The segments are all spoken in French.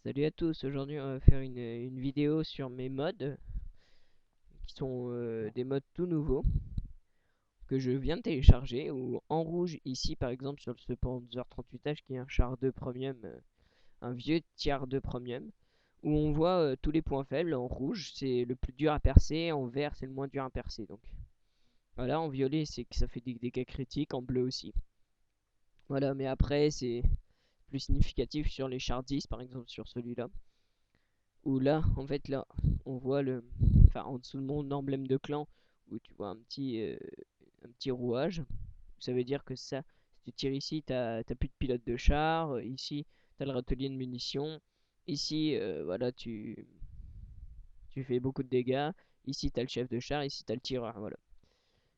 Salut à tous, aujourd'hui on va faire une vidéo sur mes mods, qui sont des mods tout nouveaux, que je viens de télécharger, ou en rouge ici par exemple sur le Panzer 38H qui est un char 2 premium, un vieux tiers 2 premium, où on voit tous les points faibles. En rouge c'est le plus dur à percer, en vert c'est le moins dur à percer, donc voilà. En violet c'est que ça fait des dégâts critiques, en bleu aussi. Voilà, mais après c'est plus significatif sur les chars 10 par exemple, sur celui-là. Où là, en fait, là, on voit enfin, en dessous de mon emblème de clan, où tu vois un petit rouage. Ça veut dire que ça, si tu tires ici, t'as plus de pilote de char. Ici, t'as le râtelier de munitions. Ici, voilà, tu fais beaucoup de dégâts. Ici, t'as le chef de char. Ici, t'as le tireur. Voilà.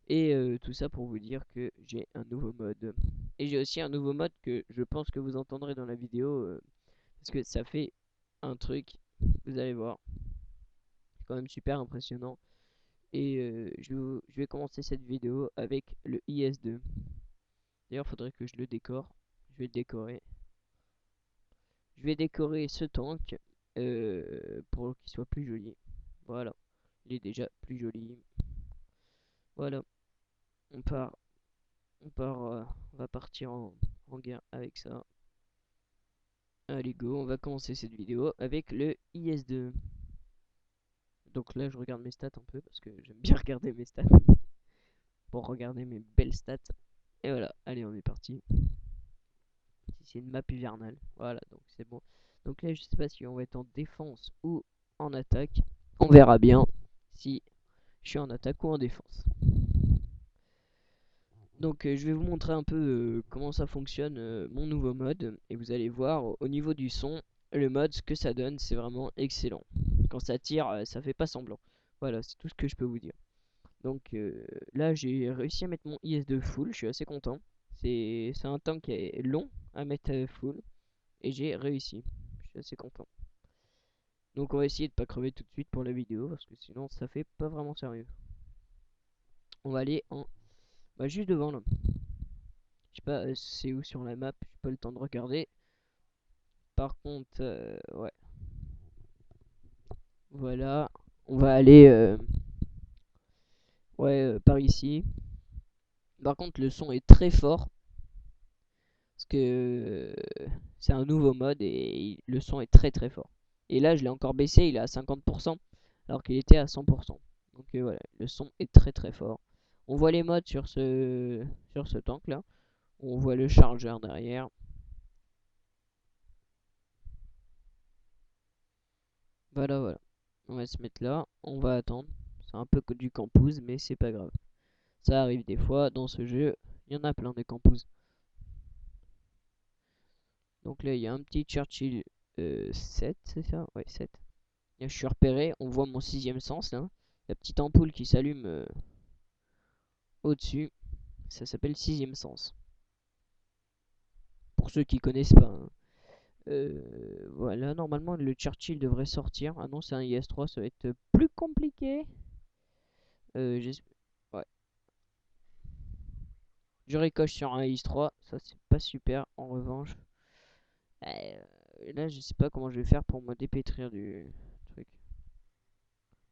Et tout ça pour vous dire que j'ai un nouveau mode. Et j'ai aussi un nouveau mode que je pense que vous entendrez dans la vidéo, parce que ça fait un truc, vous allez voir, c'est quand même super impressionnant. Et je vais commencer cette vidéo avec le IS-2. D'ailleurs, faudrait que je le décore. Je vais le décorer. Je vais décorer ce tank pour qu'il soit plus joli. Voilà, il est déjà plus joli. Voilà, on part, on va partir en guerre avec ça. Allez go, on va commencer cette vidéo avec le IS-2. Donc là, je regarde mes stats un peu parce que j'aime bien regarder mes stats pour regarder mes belles stats. Et voilà, allez, on est parti. C'est une map hivernale. Voilà, donc c'est bon. Donc là, je sais pas si on va être en défense ou en attaque. On verra bien si je suis en attaque ou en défense. Donc je vais vous montrer un peu comment ça fonctionne, mon nouveau mode. Et vous allez voir au niveau du son, le mode, ce que ça donne, c'est vraiment excellent. Quand ça tire, ça fait pas semblant. Voilà, c'est tout ce que je peux vous dire. Donc là, j'ai réussi à mettre mon IS-2 full, je suis assez content. C'est un tank qui est long à mettre full. Et j'ai réussi. Je suis assez content. Donc on va essayer de pas crever tout de suite pour la vidéo, parce que sinon ça fait pas vraiment sérieux. On va aller en... Bah, juste devant là. Je sais pas c'est où sur la map, j'ai pas le temps de regarder. Par contre, ouais. Voilà. On va aller ouais, par ici. Par contre le son est très fort. Parce que c'est un nouveau mode et le son est très très fort. Et là je l'ai encore baissé, il est à 50%. Alors qu'il était à 100%. Donc voilà, le son est très très fort. On voit les modes sur ce tank là. On voit le chargeur derrière. Voilà, voilà. On va se mettre là. On va attendre. C'est un peu que du campus, mais c'est pas grave. Ça arrive des fois dans ce jeu. Il y en a plein des campus. Donc là, il y a un petit Churchill 7, c'est ça? Ouais, 7. Là, je suis repéré. On voit mon sixième sens là. La petite ampoule qui s'allume au-dessus. Ça s'appelle sixième sens. Pour ceux qui connaissent pas, hein. Voilà, normalement le Churchill devrait sortir. Ah non, c'est un IS-3, ça va être plus compliqué. Ouais. Je ricoche sur un IS-3, ça c'est pas super en revanche. Là, je sais pas comment je vais faire pour me dépêtrir du truc.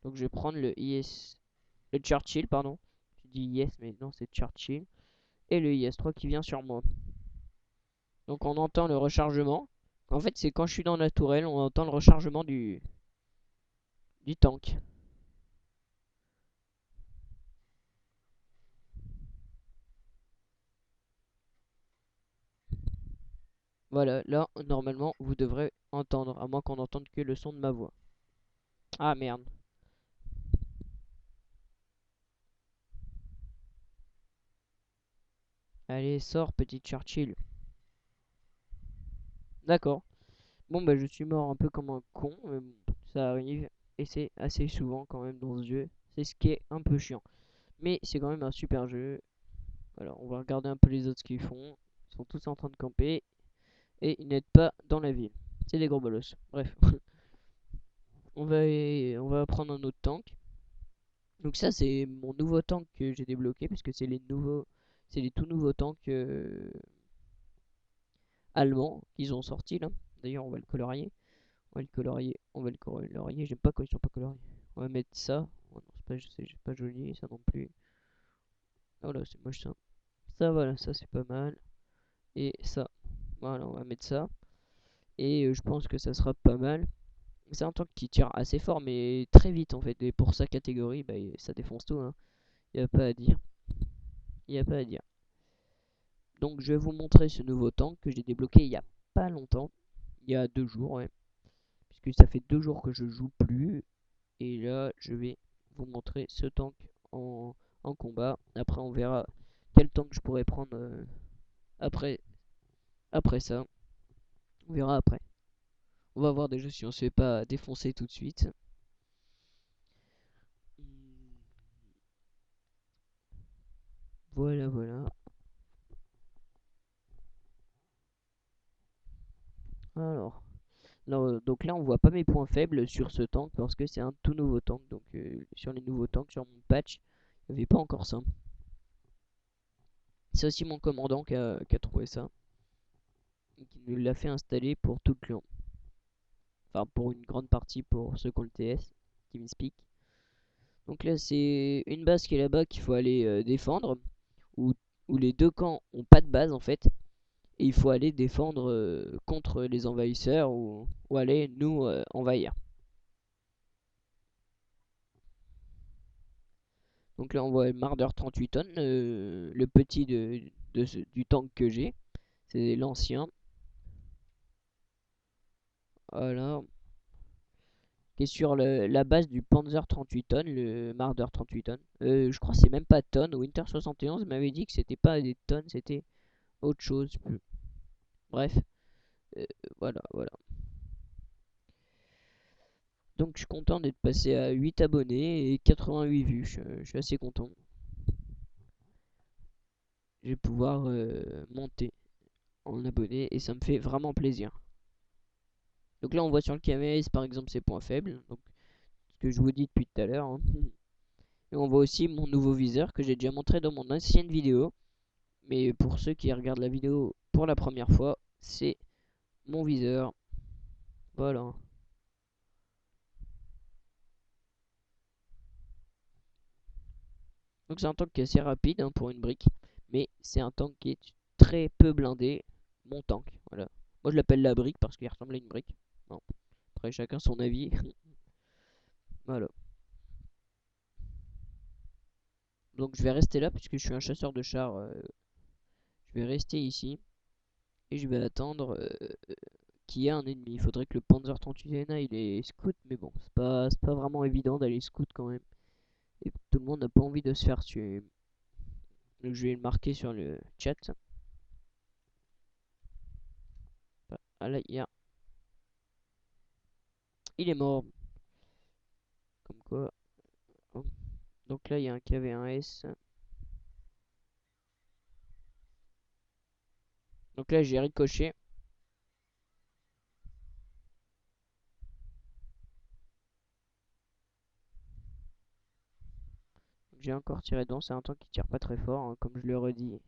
Donc je vais prendre le IS, le Churchill, pardon. Tu dis IS, mais non, c'est Churchill. Et le IS-3 qui vient sur moi. Donc on entend le rechargement. En fait, c'est quand je suis dans la tourelle, on entend le rechargement du tank. Voilà, là, normalement, vous devrez entendre, à moins qu'on n'entende que le son de ma voix. Ah merde. Allez, sors, petit Churchill. D'accord. Bon, bah, je suis mort un peu comme un con, mais bon, ça arrive. Et c'est assez souvent quand même dans ce jeu. C'est ce qui est un peu chiant. Mais c'est quand même un super jeu. Alors, on va regarder un peu les autres ce qu'ils font. Ils sont tous en train de camper. Et ils n'aident pas dans la ville. C'est des gros bolos. Bref. On va prendre un autre tank. Donc ça c'est mon nouveau tank que j'ai débloqué parce que c'est les tout nouveaux tanks allemands qu'ils ont sortis là. D'ailleurs on va le colorier. On va le colorier. On va le colorier. J'aime pas quand ils sont pas coloriés. On va mettre ça. Oh non, c'est pas joli, ça non plus. Oh là, c'est moche ça. Ça, voilà, ça c'est pas mal. Et ça. Voilà, on va mettre ça. Et je pense que ça sera pas mal. C'est un tank qui tire assez fort, mais très vite en fait. Et pour sa catégorie, bah, ça défonce tout. Hein. Y a pas à dire. Y a pas à dire. Donc je vais vous montrer ce nouveau tank que j'ai débloqué il y a pas longtemps. Il y a 2 jours, ouais. Puisque ça fait 2 jours que je joue plus. Et là, je vais vous montrer ce tank en combat. Après, on verra quel tank je pourrais prendre après, après ça. On verra après. On va voir déjà si on se fait pas défoncer tout de suite. Voilà, voilà. Alors, donc là, on voit pas mes points faibles sur ce tank parce que c'est un tout nouveau tank. Donc, sur les nouveaux tanks, sur mon patch, il n'y avait pas encore ça. C'est aussi mon commandant qui a trouvé ça. Et qui nous l'a fait installer pour tout le clan. Enfin, pour une grande partie pour ceux qui ont le TS, TeamSpeak. Donc là, c'est une base qui est là-bas qu'il faut aller défendre. Où, où les deux camps ont pas de base en fait. Et il faut aller défendre contre les envahisseurs ou aller nous envahir. Donc là on voit Marder 38 tonnes, le petit du tank que j'ai. C'est l'ancien. Voilà. Qui est sur la base du Panzer 38 tonnes, le Marder 38 tonnes. Je crois que c'est même pas tonnes. Winter 71 m'avait dit que c'était pas des tonnes, c'était autre chose. Bref, euh, voilà, voilà. Donc je suis content d'être passé à 8 abonnés et 88 vues. Je suis assez content. Je vais pouvoir monter en abonnés et ça me fait vraiment plaisir. Donc là on voit sur le KMS par exemple ses points faibles. Donc ce que je vous dis depuis tout à l'heure. Hein. Et on voit aussi mon nouveau viseur que j'ai déjà montré dans mon ancienne vidéo. Mais pour ceux qui regardent la vidéo pour la première fois, c'est mon viseur. Voilà. Donc c'est un tank qui est assez rapide hein, pour une brique. Mais c'est un tank qui est très peu blindé. Mon tank, voilà. Moi je l'appelle la brique parce qu'il ressemble à une brique. Bon. Après chacun son avis. Voilà. Donc je vais rester là puisque je suis un chasseur de chars. Je vais rester ici. Et je vais attendre qu'il y ait un ennemi. Il faudrait que le Panzer 38 NA il est scout. Mais bon, c'est pas vraiment évident d'aller scout quand même. Et tout le monde n'a pas envie de se faire tuer. Donc je vais le marquer sur le chat. Ah là, il est mort. Comme quoi. Oh. Donc là, il y a un KV1S. Donc là, j'ai ricoché. J'ai encore tiré dedans. C'est un tank qui tire pas très fort, hein, comme je le redis.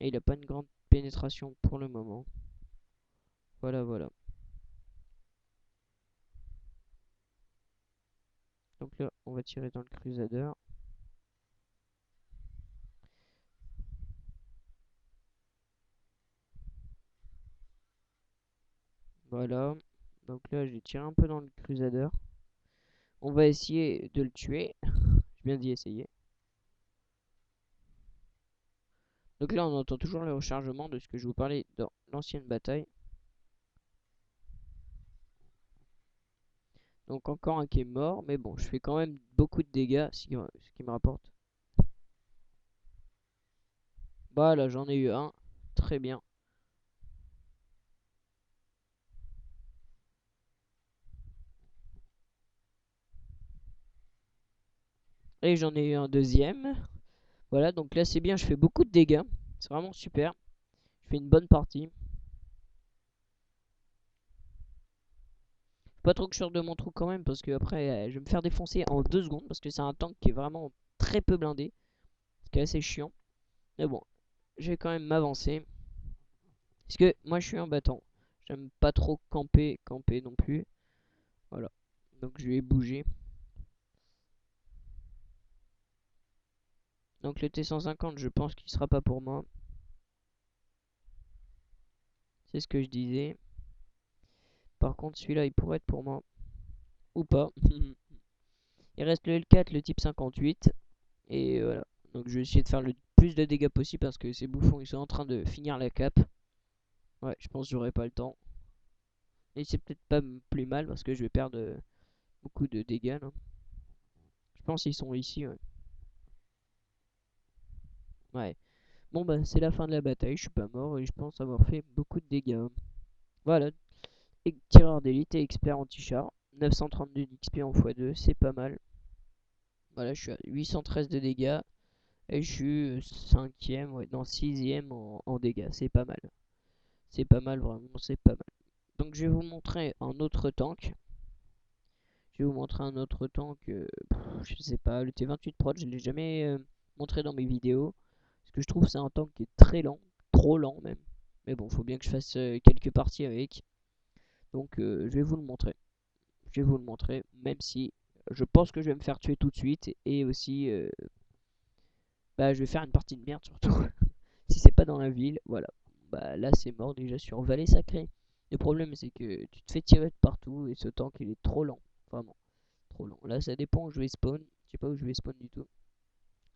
Et il a pas une grande pénétration pour le moment. Voilà, voilà. Donc là, on va tirer dans le Crusader. Voilà. Donc là, j'ai tiré un peu dans le Crusader. On va essayer de le tuer. J'ai bien dit essayer. Donc là, on entend toujours le rechargement de ce que je vous parlais dans l'ancienne bataille. Donc encore un qui est mort. Mais bon, je fais quand même beaucoup de dégâts, ce qui me rapporte. Voilà, j'en ai eu un. Très bien. Et j'en ai eu un deuxième. Voilà, donc là c'est bien, je fais beaucoup de dégâts. C'est vraiment super. Je fais une bonne partie. Pas trop que je sors de mon trou quand même, parce que après je vais me faire défoncer en 2 secondes. Parce que c'est un tank qui est vraiment très peu blindé. Ce qui est assez chiant. Mais bon, je vais quand même m'avancer. Parce que moi je suis un battant. J'aime pas trop camper non plus. Voilà. Donc je vais bouger. Donc le T150, je pense qu'il sera pas pour moi. C'est ce que je disais. Par contre, celui-là, il pourrait être pour moi. Ou pas. Il reste le L4, le type 58. Et voilà. Donc je vais essayer de faire le plus de dégâts possible parce que ces bouffons, ils sont en train de finir la cape. Ouais, je pense que j'aurai pas le temps. Et c'est peut-être pas plus mal parce que je vais perdre beaucoup de dégâts là. Je pense qu'ils sont ici, ouais. Ouais. Bon bah c'est la fin de la bataille, je suis pas mort et je pense avoir fait beaucoup de dégâts. Voilà. Et tireur d'élite et expert anti-char. 932 d'XP en x2, c'est pas mal. Voilà, je suis à 813 de dégâts. Et je suis 5ème, ouais, non 6ème en dégâts, c'est pas mal. C'est pas mal, vraiment, c'est pas mal. Donc je vais vous montrer un autre tank. Je vais vous montrer un autre tank, je sais pas, le T28 Prod, je l'ai jamais montré dans mes vidéos. Parce que je trouve que c'est un tank qui est très lent, trop lent même. Mais bon, faut bien que je fasse quelques parties avec. Donc je vais vous le montrer. Je vais vous le montrer, même si je pense que je vais me faire tuer tout de suite. Et aussi, bah je vais faire une partie de merde surtout. Si c'est pas dans la ville, voilà. Bah là c'est mort déjà sur Vallée Sacrée. Le problème c'est que tu te fais tirer de partout et ce tank il est trop lent. Vraiment, trop lent. Là ça dépend où je vais spawn. Je sais pas où je vais spawn du tout.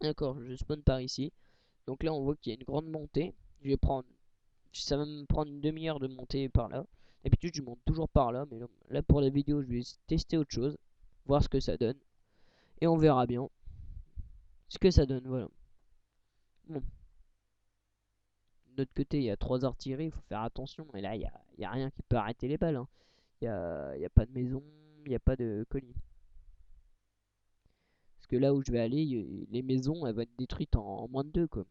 D'accord, je spawn par ici. Donc là on voit qu'il y a une grande montée. Je vais prendre. Ça va me prendre une demi-heure de monter par là. D'habitude je monte toujours par là. Mais là pour la vidéo je vais tester autre chose. Voir ce que ça donne. Et on verra bien ce que ça donne. Voilà. Bon. De l'autre côté, il y a 3 artilleries, il faut faire attention. Et là, y a rien qui peut arrêter les balles. Hein. Y a pas de maison, il n'y a pas de colis. Parce que là où je vais aller, les maisons, elles vont être détruites en moins de 2 quoi.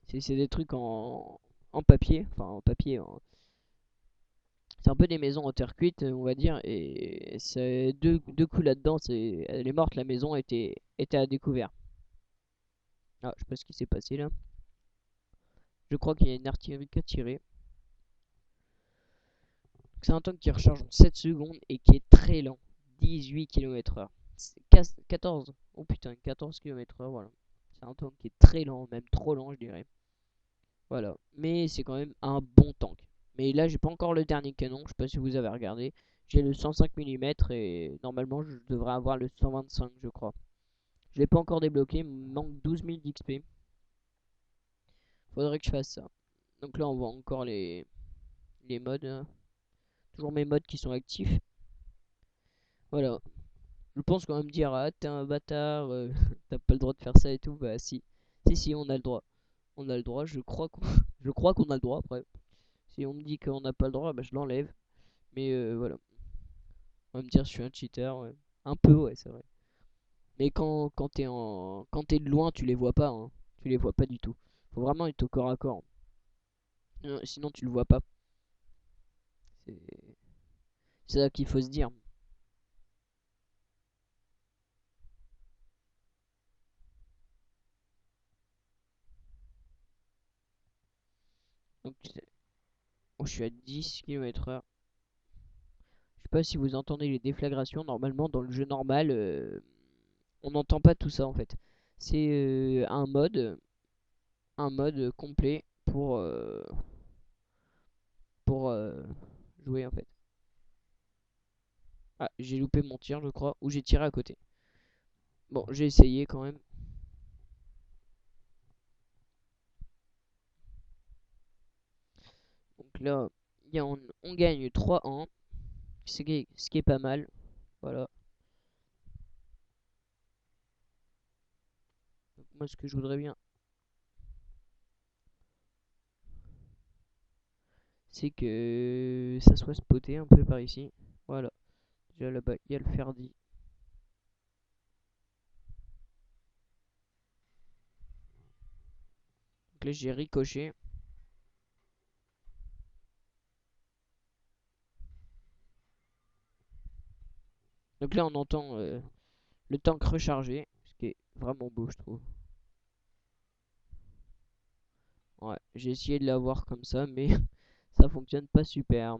C'est des trucs en papier, enfin en papier. C'est un peu des maisons en terre cuite, on va dire. Et c'est deux coups là-dedans, elle est morte, la maison était à découvert. Ah, je sais pas ce qui s'est passé là. Je crois qu'il y a une artillerie qui a tiré. C'est un tank qui recharge en 7 secondes et qui est très lent. 18 km/h. 14. Oh putain, 14 km/h, voilà. C'est un tank qui est très lent, même trop lent, je dirais. Voilà. Mais c'est quand même un bon tank. Mais là, j'ai pas encore le dernier canon. Je sais pas si vous avez regardé. J'ai le 105 mm et normalement, je devrais avoir le 125, je crois. Je l'ai pas encore débloqué. Il me manque 12 000 d'XP. Faudrait que je fasse ça. Donc là, on voit encore les modes. Hein. Toujours mes modes qui sont actifs. Voilà. Je pense qu'on va me dire, ah, t'es un bâtard, t'as pas le droit de faire ça et tout. Bah, si. Si, on a le droit. On a le droit, je crois qu'on je crois qu'on a le droit après. Si on me dit qu'on n'a pas le droit, bah, je l'enlève. Mais voilà. On va me dire, je suis un cheater. Ouais. Un peu, ouais, c'est vrai. Mais quand t'es de loin, tu les vois pas. Hein. Tu les vois pas du tout. Faut vraiment être au corps à corps. Sinon, tu le vois pas. C'est ça qu'il faut se dire. Donc, je suis à 10 km/h. Je sais pas si vous entendez les déflagrations. Normalement, dans le jeu normal, on n'entend pas tout ça en fait. C'est un mode complet pour jouer en fait. Ah, j'ai loupé mon tir, je crois, ou j'ai tiré à côté. Bon, j'ai essayé quand même. Donc là, on gagne 3-1, ce qui est pas mal. Voilà. Donc moi, ce que je voudrais bien, c'est que ça soit spoté un peu par ici. Voilà. Déjà là-bas, il y a le Ferdi. Donc là, j'ai ricoché. Donc là, on entend le tank recharger, ce qui est vraiment beau, je trouve. Ouais, j'ai essayé de l'avoir comme ça, mais ça fonctionne pas super.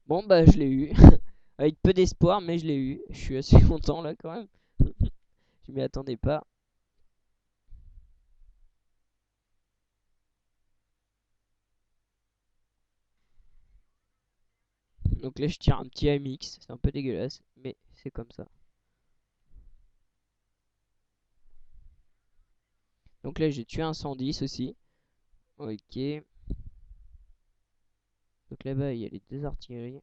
Bon bah je l'ai eu, avec peu d'espoir mais je l'ai eu. Je suis assez content là quand même. Je m'y attendais pas. Donc là je tire un petit AMX, c'est un peu dégueulasse, mais c'est comme ça. Donc là j'ai tué un 110 aussi. Ok. Donc là-bas il y a les deux artilleries.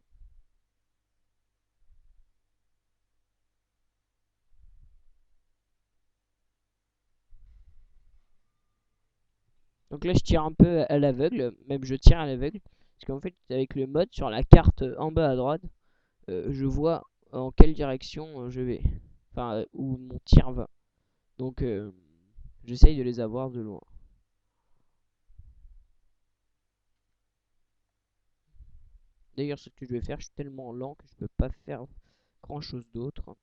Donc là je tire un peu à l'aveugle, même je tire à l'aveugle. Parce qu'en fait avec le mode sur la carte en bas à droite, je vois en quelle direction je vais. Enfin où mon tir va. Donc j'essaye de les avoir de loin. D'ailleurs ce que je vais faire, je suis tellement lent que je peux pas faire grand chose d'autre.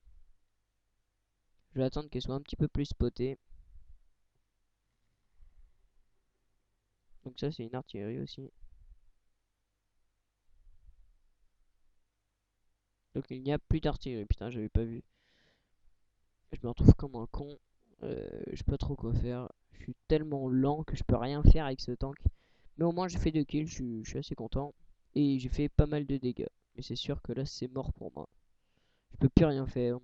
Je vais attendre qu'elle soit un petit peu plus spotée. Donc ça c'est une artillerie aussi. Donc il n'y a plus d'artillerie. Putain j'avais pas vu. Je me retrouve comme un con. Je sais pas trop quoi faire. Je suis tellement lent que je peux rien faire avec ce tank. Mais au moins j'ai fait 2 kills, je suis assez content. Et j'ai fait pas mal de dégâts. Mais c'est sûr que là c'est mort pour moi. Je peux plus rien faire.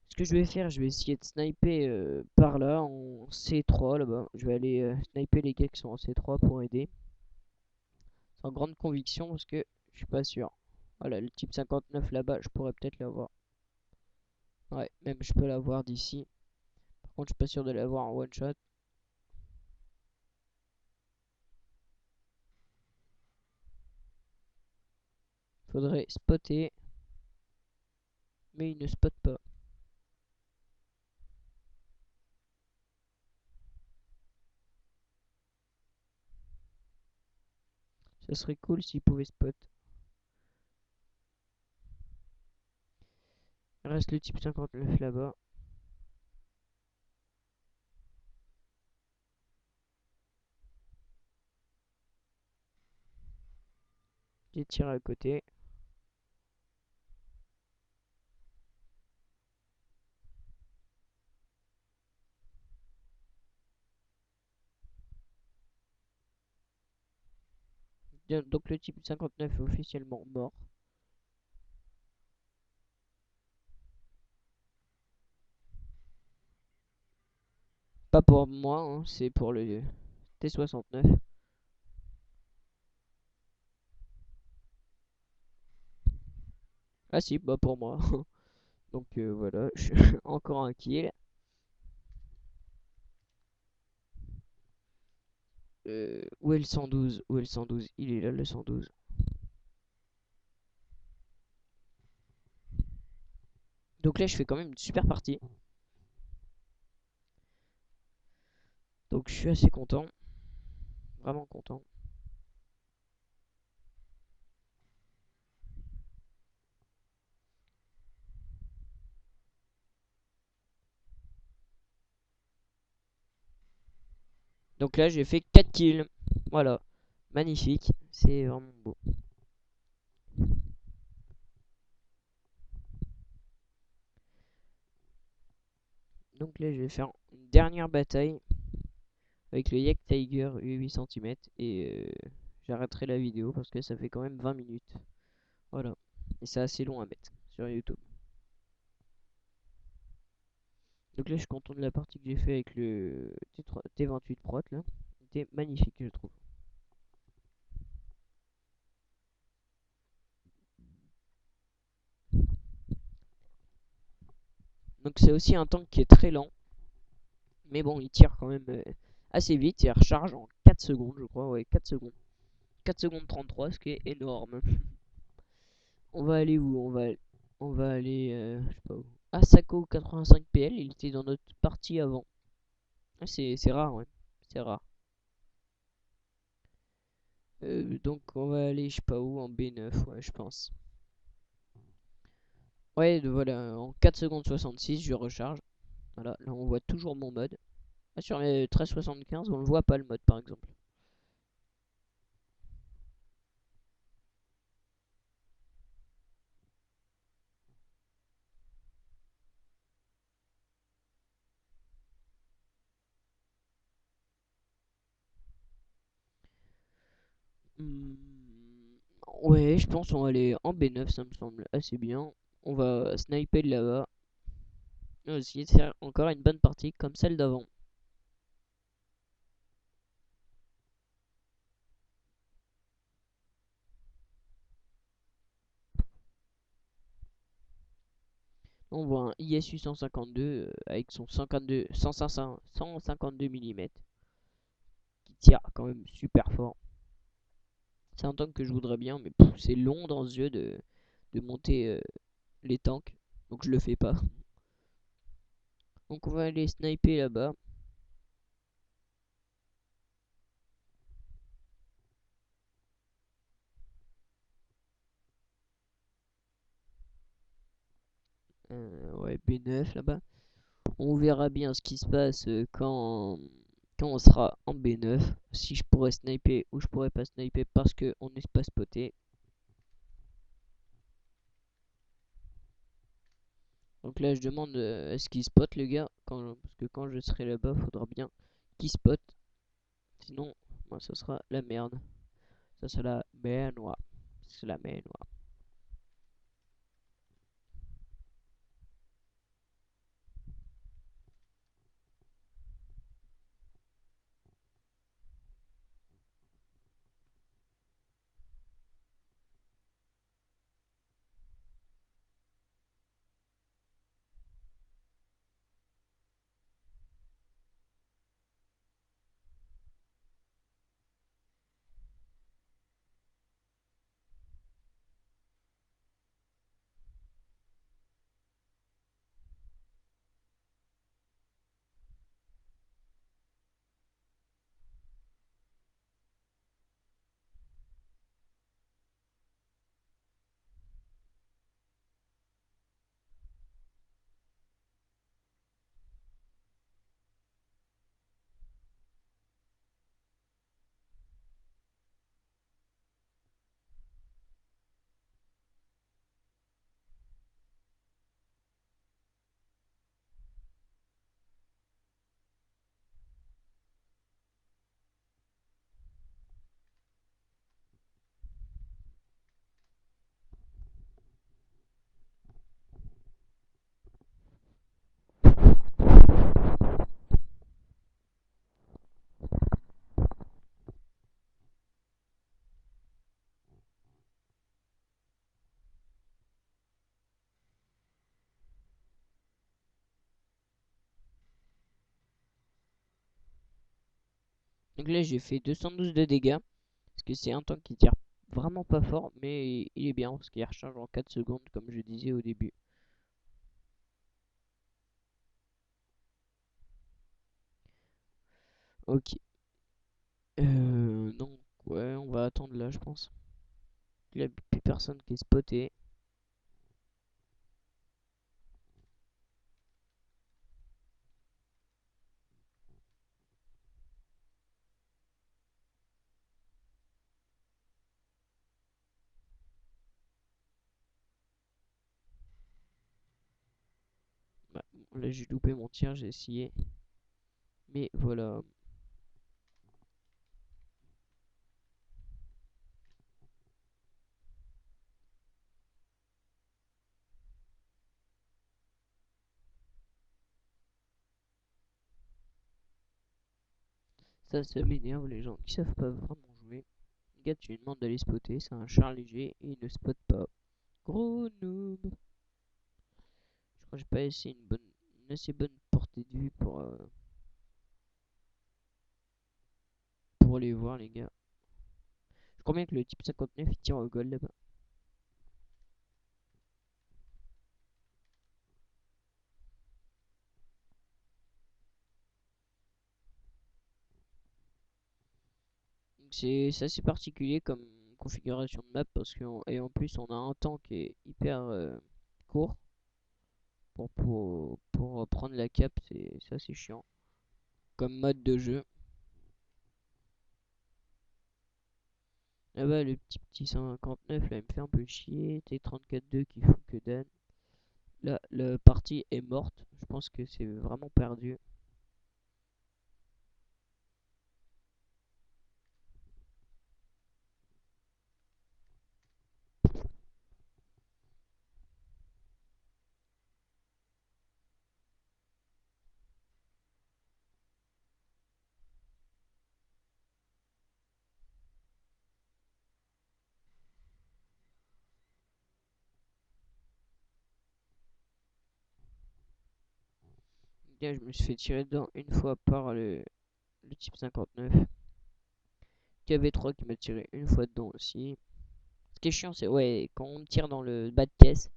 Ce que je vais faire, je vais essayer de sniper par là en C3 là-bas. Je vais aller sniper les gars qui sont en C3 pour aider. Sans grande conviction parce que je suis pas sûr. Voilà, le type 59 là-bas, je pourrais peut-être l'avoir. Ouais, même je peux l'avoir d'ici. Par contre, je suis pas sûr de l'avoir en one shot. Faudrait spotter. Mais il ne spot pas. Ça serait cool s'il pouvait spot. Il reste le type 59 là-bas. J'ai tiré à côté. Donc le type 59 est officiellement mort. Pas pour moi, hein, c'est pour le T69. Ah si, bah pour moi. Donc voilà, je suis encore un kill. Où est le 112? Où est le 112? Il est là le 112. Donc là je fais quand même une super partie. Donc je suis assez content. Vraiment content. Donc là j'ai fait 4 kills. Voilà. Magnifique. C'est vraiment beau. Donc là je vais faire une dernière bataille avec le Yak Tiger 8 cm et j'arrêterai la vidéo parce que ça fait quand même 20 minutes. Voilà. Et c'est assez long à mettre sur YouTube. Donc là je suis content de la partie que j'ai fait avec le T28 Prot là. C'était magnifique je trouve. Donc c'est aussi un tank qui est très lent. Mais bon il tire quand même assez vite. Il recharge en 4 secondes je crois. Ouais 4 secondes. 4 secondes 33 ce qui est énorme. On va aller où? On va aller je sais pas où. Ah Sako 85 PL, il était dans notre partie avant. Ah, c'est rare ouais. C'est rare. Donc on va aller, je sais pas où, en B9, ouais, je pense. Ouais, voilà, en 4 secondes 66, je recharge. Voilà, là on voit toujours mon mode. Ah, sur les 1375, on le voit pas le mode par exemple. Hmm, ouais, je pense on va aller en B9, ça me semble assez bien. On va sniper de là-bas. Et essayer de faire encore une bonne partie comme celle d'avant. On voit un ISU 152 avec son 152, 152 mm qui tire quand même super fort. C'est un tank que je voudrais bien, mais c'est long dans ce jeu de monter les tanks, donc je le fais pas. Donc on va aller sniper là-bas. Ouais, B9 là-bas. On verra bien ce qui se passe quand on sera en B9. Si je pourrais sniper ou je pourrais pas sniper parce qu'on n'est pas spoté. Donc là, je demande est-ce qu'il spot le gars parce que quand je serai là-bas, faudra bien qu'il spot. Sinon, moi, ça sera la merde. Ça sera la merde noire. C'est la merde noire. Donc là, j'ai fait 212 de dégâts. Parce que c'est un tank qui tire vraiment pas fort. Mais il est bien parce qu'il recharge en 4 secondes, comme je disais au début. Ok. Donc, ouais, on va attendre là, je pense. Il n'y a plus personne qui est spoté. Bah, là, j'ai loupé mon tir, j'ai essayé. Mais voilà. Ça m'énerve les gens qui savent pas vraiment jouer. Les gars, tu lui demandes d'aller spotter, c'est un char léger et il ne spot pas. Gros noob. Je crois que j'ai pas essayé une assez bonne portée de vue pour les voir, les gars. Je crois bien que le type 59 il tire au goal là-bas. c'est assez particulier comme configuration de map parce et en plus on a un temps qui est hyper court pour prendre la cap, c'est assez chiant comme mode de jeu. Ah bah le petit 159 là il me fait un peu chier, T34-2 qui fout que dalle. Là la partie est morte, je pense que c'est vraiment perdu. Là, je me suis fait tirer dedans une fois par le type 59. KV3 qui m'a tiré une fois dedans aussi. Ce qui est chiant, c'est ouais, quand on me tire dans le bas de caisse,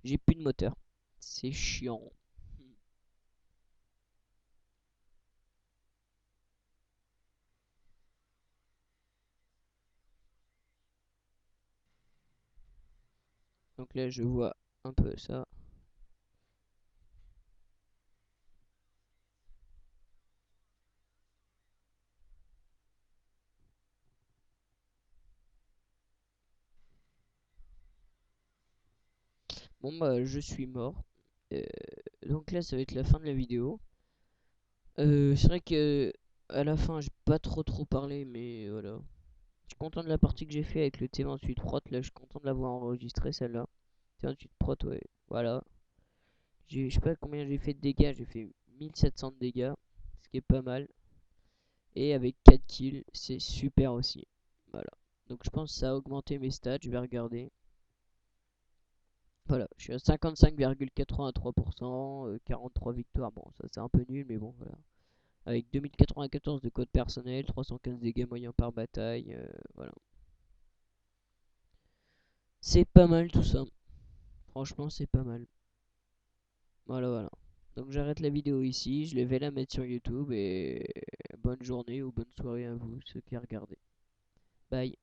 j'ai plus de moteur. C'est chiant. Donc là, je vois un peu ça. Bon bah, je suis mort. Euh, donc là, ça va être la fin de la vidéo. C'est vrai que à la fin, j'ai pas trop parlé, mais voilà. Je suis content de la partie que j'ai fait avec le T28 Prot. Là, je suis content de l'avoir enregistré celle-là. T28 Prot, ouais. Voilà. Je sais pas combien j'ai fait de dégâts. J'ai fait 1700 de dégâts, ce qui est pas mal. Et avec 4 kills, c'est super aussi. Voilà. Donc je pense que ça a augmenté mes stats. Je vais regarder. Voilà, je suis à 55,83%, 43 victoires. Bon, ça c'est un peu nul, mais bon, voilà. Avec 2094 de code personnel, 315 dégâts moyens par bataille, voilà. C'est pas mal tout ça. Franchement, c'est pas mal. Voilà. Donc j'arrête la vidéo ici, je vais la mettre sur YouTube et bonne journée ou bonne soirée à vous, ceux qui regardez. Bye.